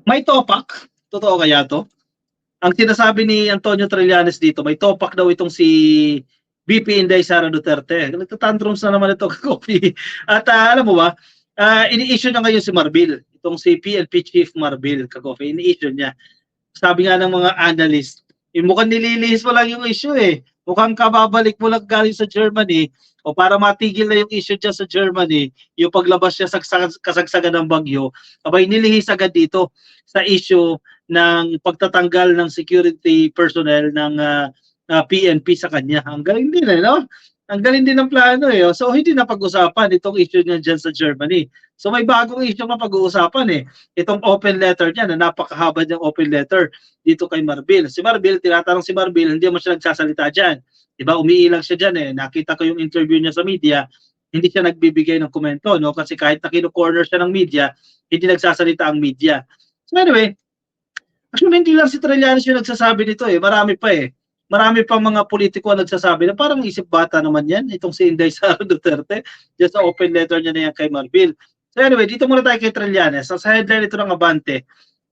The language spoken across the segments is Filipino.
May topak? Totoo kaya 'to? Ang sinasabi ni Antonio Trillanes dito, may topak daw itong si VP Inday Sara Duterte. Nagta-tantrums na naman ito, Kofi. At alam mo ba, ini-issue niya ngayon si Marbil, itong si PNP Chief Marbil, Kofi, ini-issue niya. Sabi nga ng mga analyst, mukhang nililihis mo lang yung issue eh. Mukhang kababalik mo lang galing sa Germany o para matigil na yung issue dyan sa Germany, yung paglabas niya sa kasagsagan ng bagyo, abay nilihis agad dito sa issue ng pagtatanggal ng security personnel ng PNP sa kanya. Ang galing din eh, no? Ang galing din ng plano eh. So hindi na pag-usapan itong issue niya dyan sa Germany. So may bagong issue na pag-uusapan eh. Itong open letter niya na napakahaba niyang open letter dito kay Marbil. Si Marbil, tinatanong si Marbil, hindi mo siya nagsasalita dyan. Diba, umiilang siya dyan eh. Nakita ko yung interview niya sa media, hindi siya nagbibigay ng komento, no? Kasi kahit na kino-corner siya ng media, hindi nagsasalita ang media. So anyway, actually hindi lang si Trillanes yung nagsasabi nito eh. Marami pa eh. Marami pang mga politiko ang nagsasabi na parang isip bata naman yan, itong si Inday Sara Duterte, just sa open letter niya na yan kay Marbil. So anyway, dito muna tayo kay Trillanes. Sa headline ito ng Abante,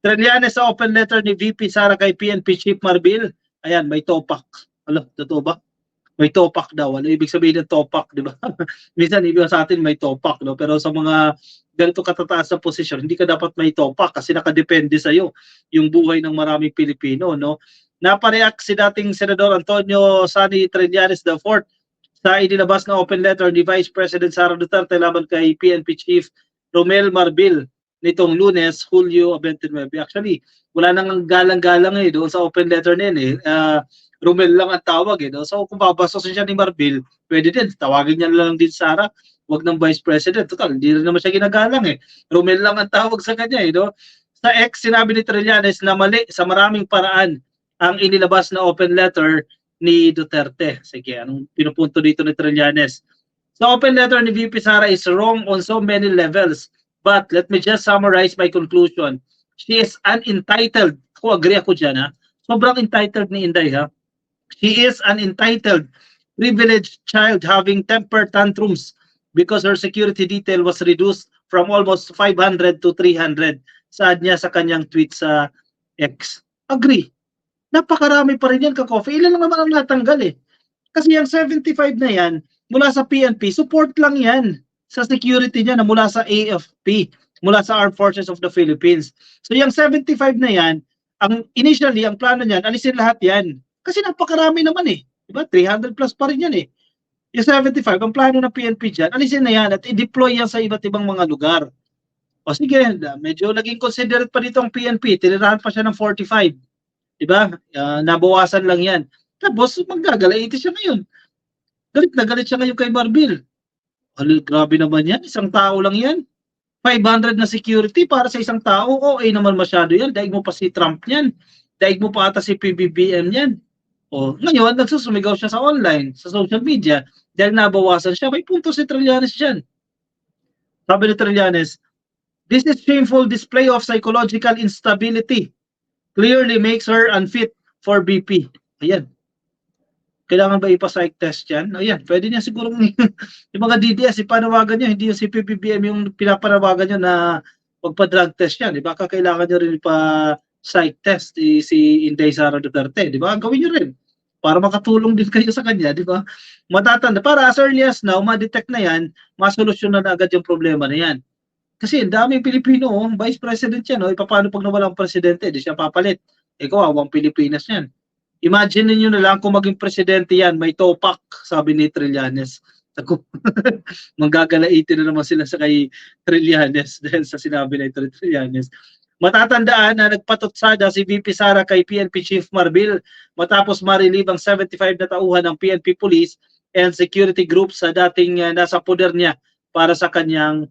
Trillanes sa open letter ni VP Sara kay PNP Chief Marbil. Ayan, may topak. Alo, totoo ba? May topak daw. Ano ibig sabihin ng topak, di ba? Minsan, ibig sa atin may topak, no? Pero sa mga ganito katataas na posisyon, hindi ka dapat may topak kasi nakadepende sa'yo yung buhay ng maraming Pilipino, no? Napareact si dating Senador Antonio Sani Trillanes IV sa inilabas na open letter ni Vice President Sara Duterte laban kay PNP Chief Romel Marbil nitong Lunes, Hulyo 29. Actually, wala nang galang-galang eh doon sa open letter na yun eh. Romel lang ang tawag eh. No? So kung babastusin siya ni Marbil, pwede din. Tawagin niya lang din Sara, wag ng Vice President. Total, hindi rin naman siya ginagalang eh. Romel lang ang tawag sa kanya eh. No? Sa X, sinabi ni Trillanes na mali sa maraming paraan ang inilabas na open letter ni Duterte. Sige, anong pinupunto dito ni Trillanes? The open letter ni VP Sara is wrong on so many levels. But let me just summarize my conclusion. She is an entitled, agree ako dyan ha, sobrang entitled ni Inday ha. She is an entitled, privileged child having temper tantrums because her security detail was reduced from almost 500 to 300. Saad niya sa kanyang tweet sa X. Agree. Napakarami pa rin yan, Ka-Coffee. Ilan lang naman ang natanggal eh. Kasi yung 75 na yan, mula sa PNP, support lang yan sa security niya na mula sa AFP, mula sa Armed Forces of the Philippines. So yung 75 na yan, initially, ang plano niyan, alisin lahat yan. Kasi napakarami naman eh. Diba? 300 plus pa rin yan eh. Yung 75, ang plano ng PNP dyan, alisin na yan at i-deploy yan sa iba't ibang mga lugar. O sige, medyo naging considerate pa dito ang PNP. Tinirahan pa siya ng 45. Diba? Nabawasan lang yan. Tapos, maggagalaiti siya ngayon. Galit na galit siya ngayon kay Marbil. Grabe naman yan. Isang tao lang yan. 500 na security para sa isang tao. Naman masyado yan. Daig mo pa si Trump yan. Daig mo pa ata si PBBM yan. Ngayon, nagsusumigaw siya sa online, sa social media. Dahil nabawasan siya. May punto si Trillanes dyan. Sabi ni Trillanes, this is shameful display of psychological instability. Clearly makes her unfit for BP. Ayan. Kailangan ba ipa-psych test yan? Ayan, pwede niya siguro yung mga DDS, ipanawagan niya, hindi yung si PBBM yung pinapanawagan niya na magpa-drug test yan. Baka kailangan niya rin ipa-psych test si Inday Sara Duterte. Di ba? Gawin niyo rin. Para makatulong din kayo sa kanya. Di ba? Matatanda. Para as early as now, ma-detect na yan, masolusyon na agad yung problema na yan. Kasi ang daming Pilipino, Vice President yan, paano pag nawalang presidente, di siya papalit. Kawawang Pilipinas yan. Imagine niyo na lang kung maging presidente yan, may topak, sabi ni Trillanes. Ako, manggagalaiti na naman sila sa kay Trillanes dahil sa sinabi na Trillanes. Matatandaan na nagpatutsada si VP Sara kay PNP Chief Marbil matapos ma-relieve ang 75 na tauhan ng PNP Police and security groups sa dating nasa poder niya para sa kanyang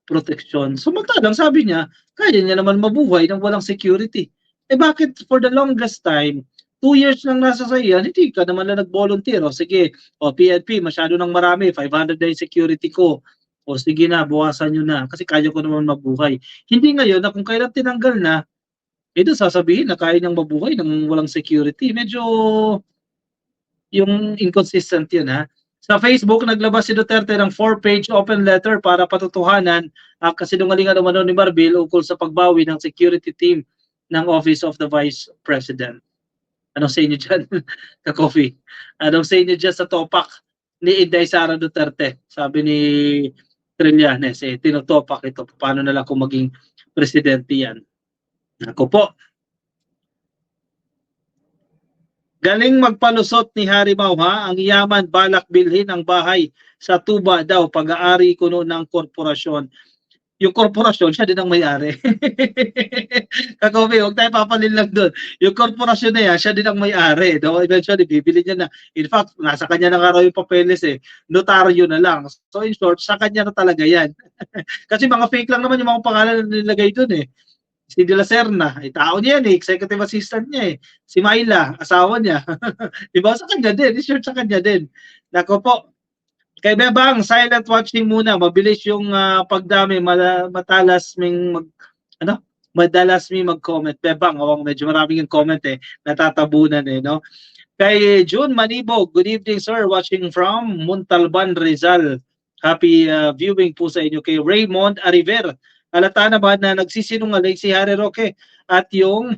protection. Samantalang sabi niya, kaya niya naman mabuhay ng walang security. Bakit for the longest time, 2 years lang nasa sayan, hindi ka naman na nag-volunteer. Sige, PNP, masyado nang marami, 500 na yung security ko. Sige na, buwasan nyo na, kasi kaya ko naman mabuhay. Hindi ngayon na kung kailan tinanggal na, doon sasabihin na kaya niyang mabuhay ng walang security. Medyo yung inconsistent yun ha. Sa Facebook, naglabas si Duterte ng 4-page open letter para patutuhanan ang kasinungalingan umano ni Marbil ukol sa pagbawi ng security team ng Office of the Vice President. Anong sa inyo dyan, ka-coffee? Anong sa inyo dyan sa topak ni Inday Sara Duterte? Sabi ni Trillanes, tinotopak ito. Paano na lang kung maging presidente yan? Ako po. Galing magpalusot ni Harimau ha, ang yaman balak bilhin ang bahay sa tuba daw pag-aari kuno ng korporasyon. Yung korporasyon, siya din ang may-ari. Kakobi, huwag tayo papalin lang doon. Yung korporasyon na yan, siya din ang may-ari. No? Eventually, bibili niya na. In fact, nasa kanya na nga raw yung papeles eh. Notaryo na lang. So in short, sa kanya na talaga yan. Kasi mga fake lang naman yung mga pangalan na nilagay doon eh. Si De La Serna, tao niya yan eh, executive assistant niya eh. Si Myla, asawa niya. Diba? Sa kanya din, sure sa kanya din. Nako po, kay Bebang, silent watching muna, mabilis yung pagdami, madalas mi mag-comment. Bebang, medyo maraming yung comment eh, natatabunan eh, no? Kay June Manibog, good evening sir, watching from Montalban, Rizal. Happy viewing po sa inyo. Kay Raymond Ariver, halata na ba na nagsisinungaling si Harry Roque at yung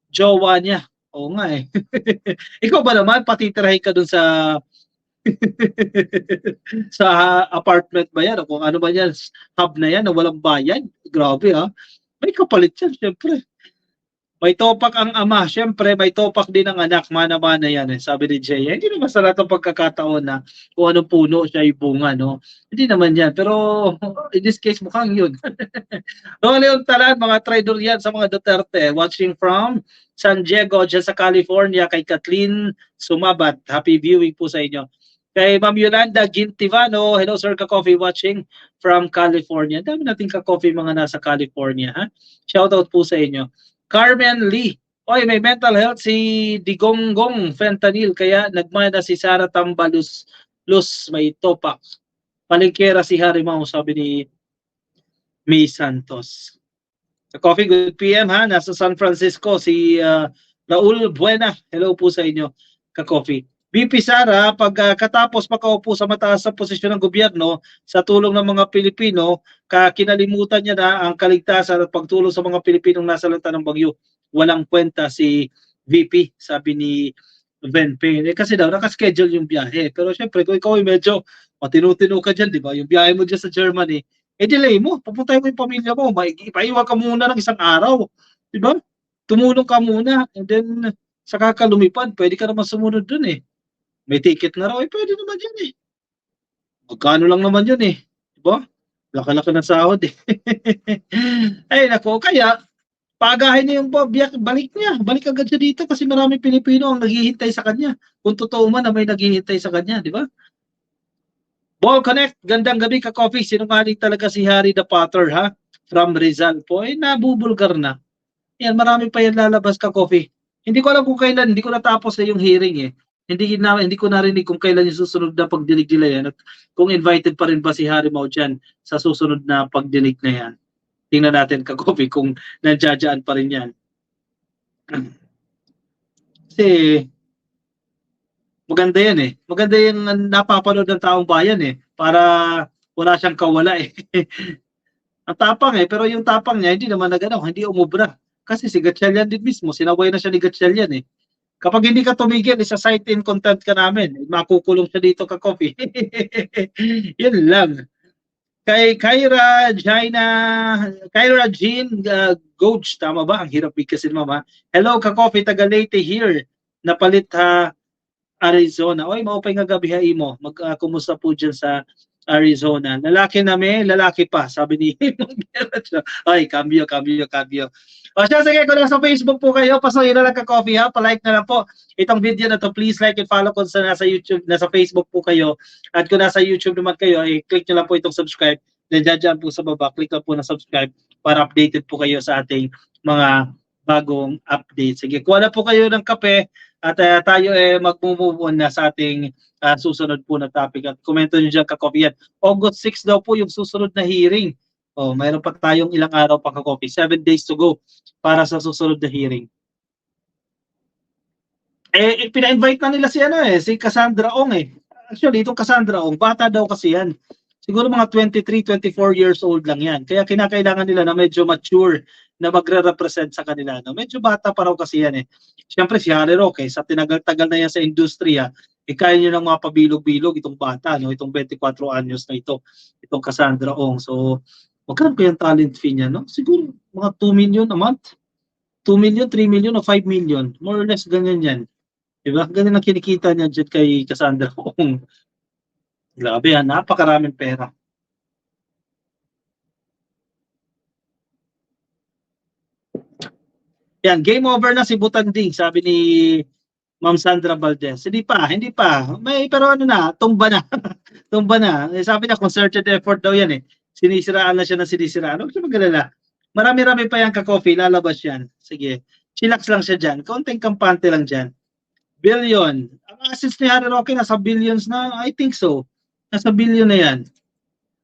jowa niya? Oo nga eh. Ikaw ba naman, patitirahin ka dun sa sa apartment ba yan? O kung ano ba yan, hub na yan na walang bayad? Grabe ha. May kapalit yan, syempre. May topak ang ama, syempre may topak din ang anak, mana-mana yan eh, sabi ni Jay. Hindi naman sa lahat ng pagkakataon na kung anong puno siya yung bunga, no? Hindi naman yan, pero in this case mukhang yun. Leon Talan, mga trader yan sa mga Duterte, watching from San Diego, dyan sa California, kay Kathleen Sumabat. Happy viewing po sa inyo. Kay Ma'am Yolanda Gintivano, hello sir, ka-coffee watching from California. Dami nating ka-coffee mga nasa California, ha? Shoutout po sa inyo. Carmen Lee, oy, may mental health si Digonggong Fentanyl, kaya nagmana si Sara Tambalus, may topak. Palengkera si Harimau, sabi ni May Santos. Sa Coffee, good PM ha, nasa San Francisco, si Raul Buena, hello po sa inyo, ka-coffee. BP Sara, pagkatapos makaupo sa mataas sa posisyon ng gobyerno sa tulong ng mga Pilipino, kinalimutan niya na ang kaligtasan at pagtulong sa mga Pilipinong nasa lanta ng bagyo. Walang kwenta si VP, sabi ni Ben Payne. Kasi daw, nakaschedule yung biyahe. Pero syempre, kung ikaw ay medyo matinu-tinu ka dyan, di ba? Yung biyahe mo dyan sa Germany, delay mo. Pupuntahin mo yung pamilya mo. Ipaiwan ka muna ng isang araw. Di ba? Tumulong ka muna. And then, saka ka lumipad, pwede ka naman sumunod dun eh. May ticket na raw, pwede naman yan eh. Magkano lang naman yun eh. Diba? Laki-laki ng sahod eh. Ay nako, kaya paagahin niya yung balik niya. Balik agad siya dito kasi maraming Pilipino ang naghihintay sa kanya. Kung totoo man na may naghihintay sa kanya, di ba? Ball Connect, gandang gabi ka-coffee. Sinungaling talaga si Harry the Potter ha? From Rizal po. Nabubulgar na. Yan, marami pa yan lalabas ka-coffee. Hindi ko alam kung kailan, hindi ko natapos na yung hearing eh. Hindi ko narinig kung kailan yung susunod na pagdinig nila yan at kung invited pa rin ba si Harimau dyan sa susunod na pagdinig na yan. Tingnan natin ka-coffee kung nandiyan pa rin yan. Kasi maganda yan eh. Maganda yung napapanood ng taong bayan eh. Para wala siyang kawala eh. Ang tapang eh. Pero yung tapang niya hindi naman hindi umubra. Kasi si Gatchalian din mismo, sinaway na siya ni Gatchalian eh. Kapag hindi ka tumigil, isa-cite in content ka namin. Makukulong siya dito ka-coffee. Yun lang. Kay Kyra Jean Goach, tama ba? Ang hirap bigkasin mama. Hello ka-coffee, taga Leyte here. Napalit Arizona. Oy, maupay nga gabi ha imo. Kumusta po dyan sa Arizona. Lalaki na lalaki pa. Sabi ni ay, cambio. O siya, sige, kung nasa Facebook po kayo, pasukin na lang ka-coffee ha, palike na lang po itong video na to. Please like and follow kung nasa YouTube, nasa Facebook po kayo. At kung nasa YouTube naman kayo, click nyo lang po itong subscribe. Then dyan po sa baba, click lang po na subscribe para updated po kayo sa ating mga bagong update. Sige, kuha na po kayo ng kape at tayo mag-move on na sa ating susunod po na topic. At komento nyo dyan ka-coffee yan. August 6 daw po yung susunod na hearing. Oh, mayroon pa tayong ilang araw pa ka-coffee. 7 days to go para sa susunod na hearing. Pina-invite na nila si si Cassandra Ong eh. Actually, itong Cassandra Ong, bata daw kasi yan. Siguro mga 23, 24 years old lang yan. Kaya kinakailangan nila na medyo mature na magre-represent sa kanila. No? Medyo bata pa raw kasi yan eh. Siyempre si Harry Roque, sa tinagal-tagal na yan sa industriya, kaya nyo nang mapabilog-bilog itong bata, no? Itong 24 anyos na ito, itong Cassandra Ong. So, magkano kaya yung talent fee niya? No? Siguro mga 2 million a month. 2 million, 3 million o 5 million. More or less ganyan yan. Diba? Ganyan ang kinikita niya dyan kay Cassandra Ong. Grabe yan, napakaraming pera. Yan, game over na si Butanding, sabi ni Ma'am Sandra Valdez. Hindi pa, hindi pa. May, pero ano na, tumba na. Tumba na. Eh, sabi niya, concerted effort daw yan eh. Sinisiraan na siya ng sinisiraan. Huwag siya mag-alala. Marami-rami pa yan ka-coffee, lalabas yan. Sige, chillax lang siya dyan. Konting kampante lang dyan. Billion. Ang assets ni Harry Roque nasa billions na, I think so. Nasa billion na yan.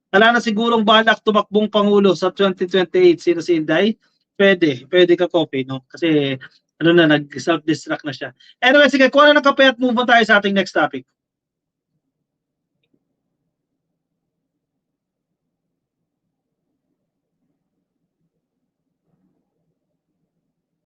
Wala na sigurong balak tumakbong Pangulo sa 2028. Sino si Inday? Pwede ka copy, no? Kasi ano na, nag-self-destruct na siya. Anyway, sige, kuha na ng kape at move on tayo sa ating next topic.